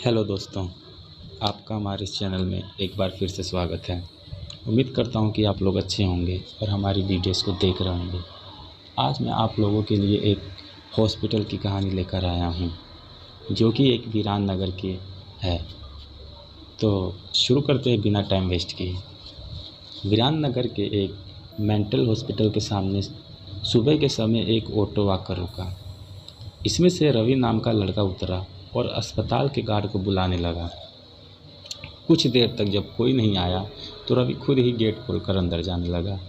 Hello दोस्तों, आपका हमारे इस चैनल में एक बार फिर से स्वागत है। उम्मीद करता हूँ कि आप लोग अच्छे होंगे और हमारी वीडियोस को देख रहे होंगे। आज मैं आप लोगों के लिए एक हॉस्पिटल की कहानी लेकर आया हूँ जो कि एक वीरान नगर की है। तो शुरू करते हैं बिना टाइम वेस्ट किए। वीरान नगर के एक मेंटल हॉस्पिटल के सामने सुबह के समय एक ऑटो आकर रुका। इसमें से रवि नाम का लड़का उतरा और अस्पताल के गार्ड को बुलाने लगा। कुछ देर तक जब कोई नहीं आया तो रवि खुद ही गेट खोलकर अंदर जाने लगा।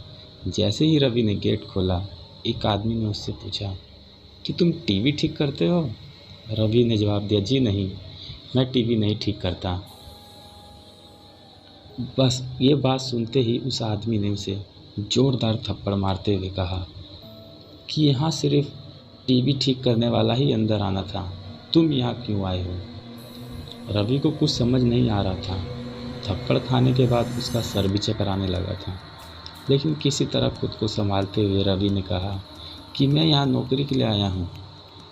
जैसे ही रवि ने गेट खोला, एक आदमी ने उससे पूछा कि तुम टीवी ठीक करते हो? रवि ने जवाब दिया, जी नहीं, मैं टीवी नहीं ठीक करता। बस ये बात सुनते ही उस आदमी ने उसे जोरदार थप्पड़ मारते हुए कहा कि यहाँ सिर्फ टीवी ठीक करने वाला ही अंदर आना था, तुम यहाँ क्यों आए हो? रवि को कुछ समझ नहीं आ रहा था। थप्पड़ खाने के बाद उसका सर भी चकराने लगा था, लेकिन किसी तरह खुद को संभालते हुए रवि ने कहा कि मैं यहाँ नौकरी के लिए आया हूँ।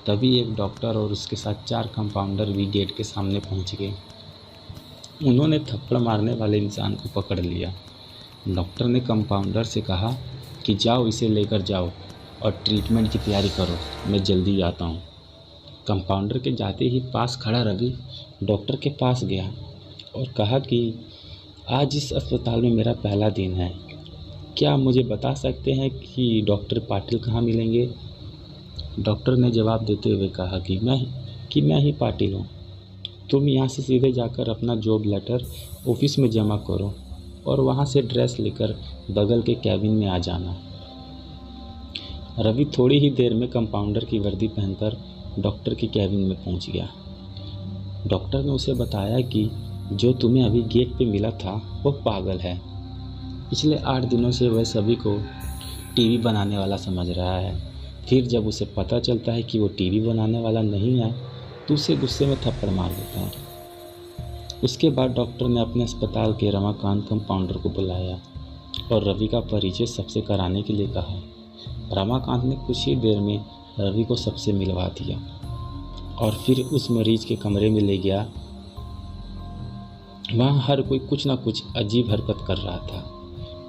तभी एक डॉक्टर और उसके साथ 4 कंपाउंडर भी गेट के सामने पहुँच गए। उन्होंने थप्पड़ मारने वाले इंसान को पकड़ लिया। डॉक्टर ने कंपाउंडर से कहा कि जाओ, इसे लेकर जाओ और ट्रीटमेंट की तैयारी करो, मैं जल्दी आता हूँ। कंपाउंडर के जाते ही पास खड़ा रवि डॉक्टर के पास गया और कहा कि आज इस अस्पताल में मेरा पहला दिन है, क्या आप मुझे बता सकते हैं कि डॉक्टर पाटिल कहाँ मिलेंगे? डॉक्टर ने जवाब देते हुए कहा कि मैं ही पाटिल हूँ। तुम यहाँ से सीधे जाकर अपना जॉब लेटर ऑफिस में जमा करो और वहाँ से ड्रेस लेकर बगल के कैबिन में आ जाना। रवि थोड़ी ही देर में कंपाउंडर की वर्दी पहनकर डॉक्टर के कैबिन में पहुँच गया। डॉक्टर ने उसे बताया कि जो तुम्हें अभी गेट पे मिला था वो पागल है। पिछले 8 दिनों से वह सभी को टीवी बनाने वाला समझ रहा है। फिर जब उसे पता चलता है कि वो टीवी बनाने वाला नहीं है तो उसे गुस्से में थप्पड़ मार देता है। उसके बाद डॉक्टर ने अपने अस्पताल के रमाकांत कंपाउंडर को बुलाया और रवि का परिचय सबसे कराने के लिए कहा। रमाकांत ने कुछ ही देर में रवि को सबसे मिलवा दिया और फिर उस मरीज के कमरे में ले गया। वहाँ हर कोई कुछ ना कुछ अजीब हरकत कर रहा था।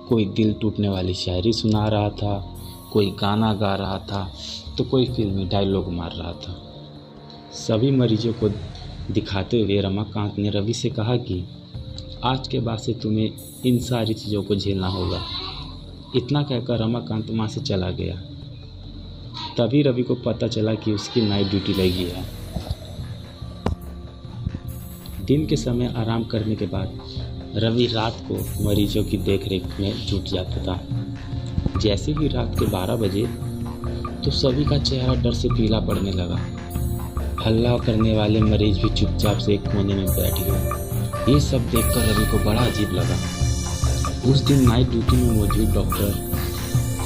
कोई दिल टूटने वाली शायरी सुना रहा था, कोई गाना गा रहा था, तो कोई फिल्मी डायलॉग मार रहा था। सभी मरीजों को दिखाते हुए रमाकांत ने रवि से कहा कि आज के बाद से तुम्हें इन सारी चीज़ों को झेलना होगा। इतना कहकर रमाकांत वहाँ से चला गया। तभी रवि को पता चला कि उसकी नाइट ड्यूटी लगी है। दिन के समय आराम करने के बाद रवि रात को मरीजों की देखरेख में जुट जाता था। जैसे ही रात के 12 बजे तो सभी का चेहरा डर से पीला पड़ने लगा। हल्ला करने वाले मरीज भी चुपचाप से एक कोने में बैठ गए। ये सब देखकर रवि को बड़ा अजीब लगा। उस दिन नाइट ड्यूटी में मौजूद डॉक्टर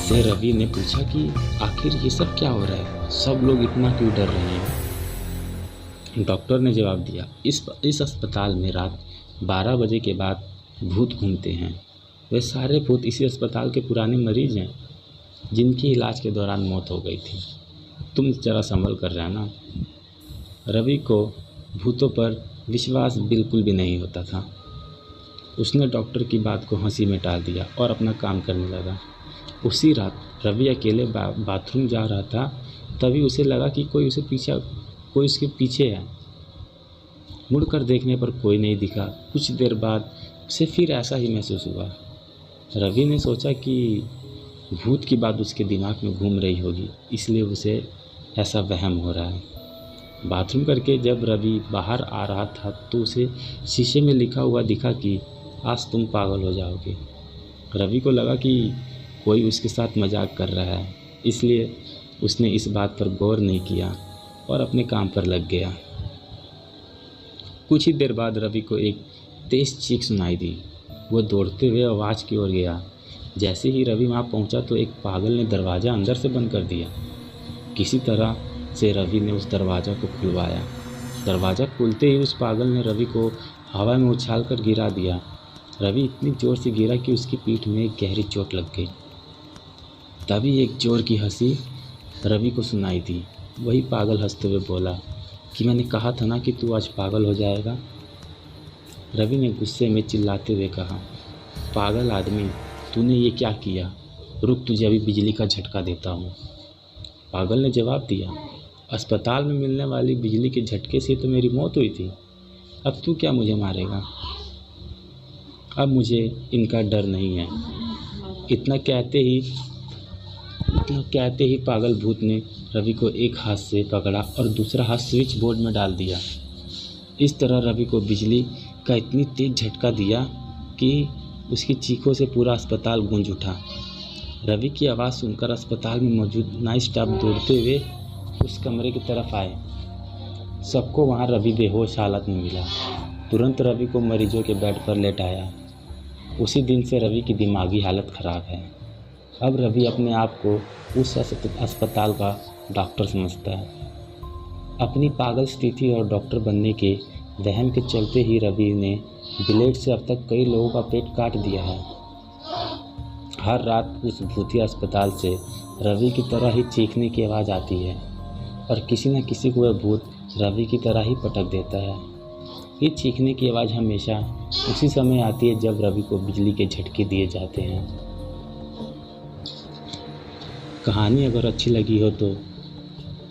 से रवि ने पूछा कि आखिर ये सब क्या हो रहा है, सब लोग इतना क्यों डर रहे हैं? डॉक्टर ने जवाब दिया, इस अस्पताल में रात 12 बजे के बाद भूत घूमते हैं। वे सारे भूत इसी अस्पताल के पुराने मरीज हैं जिनकी इलाज के दौरान मौत हो गई थी। तुम जरा संभल कर रहना। रवि को भूतों पर विश्वास बिल्कुल भी नहीं होता था। उसने डॉक्टर की बात को हंसी में टाल दिया और अपना काम करने लगा। उसी रात रवि अकेले बाथरूम जा रहा था। तभी उसे लगा कि कोई उसके पीछे है। मुड़कर देखने पर कोई नहीं दिखा। कुछ देर बाद उसे फिर ऐसा ही महसूस हुआ। रवि ने सोचा कि भूत की बात उसके दिमाग में घूम रही होगी, इसलिए उसे ऐसा वहम हो रहा है। बाथरूम करके जब रवि बाहर आ रहा था तो उसे शीशे में लिखा हुआ दिखा कि आज तुम पागल हो जाओगे। रवि को लगा कि कोई उसके साथ मजाक कर रहा है, इसलिए उसने इस बात पर गौर नहीं किया और अपने काम पर लग गया। कुछ ही देर बाद रवि को एक तेज चीख सुनाई दी। वो दौड़ते हुए आवाज़ की ओर गया। जैसे ही रवि वहाँ पहुँचा तो एक पागल ने दरवाज़ा अंदर से बंद कर दिया। किसी तरह से रवि ने उस दरवाज़ा को खुलवाया। दरवाज़ा खुलते ही उस पागल ने रवि को हवा में उछालकर गिरा दिया। रवि इतनी ज़ोर से गिरा कि उसकी पीठ में एक गहरी चोट लग गई। तभी एक जोर की हंसी रवि को सुनाई दी। वही पागल हंसते हुए बोला, कि मैंने कहा था ना कि तू आज पागल हो जाएगा। रवि ने गुस्से में चिल्लाते हुए कहा, पागल आदमी, तूने ये क्या किया? रुक, तुझे अभी बिजली का झटका देता हूँ। पागल ने जवाब दिया, अस्पताल में मिलने वाली बिजली के झटके से तो मेरी मौत हुई थी, अब तू क्या मुझे मारेगा? अब मुझे इनका डर नहीं है। इतना कहते ही पागल भूत ने रवि को एक हाथ से पकड़ा और दूसरा हाथ स्विच बोर्ड में डाल दिया। इस तरह रवि को बिजली का इतनी तेज झटका दिया कि उसकी चीखों से पूरा अस्पताल गूंज उठा। रवि की आवाज़ सुनकर अस्पताल में मौजूद नाइट स्टाफ दौड़ते हुए उस कमरे की तरफ आए। सबको वहां रवि बेहोश हालत में मिला। तुरंत रवि को मरीजों के बेड पर लेटाया। उसी दिन से रवि की दिमागी हालत ख़राब है। अब रवि अपने आप को उस अस्पताल का डॉक्टर समझता है। अपनी पागल स्थिति और डॉक्टर बनने के वहम के चलते ही रवि ने ब्लेड से अब तक कई लोगों का पेट काट दिया है। हर रात उस भूतिया अस्पताल से रवि की तरह ही चीखने की आवाज़ आती है और किसी न किसी को वह भूत रवि की तरह ही पटक देता है। ये चीखने की आवाज़ हमेशा उसी समय आती है जब रवि को बिजली के झटके दिए जाते हैं। कहानी अगर अच्छी लगी हो तो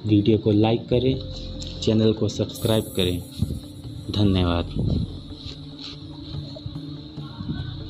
वीडियो को लाइक करें, चैनल को सब्सक्राइब करें। धन्यवाद।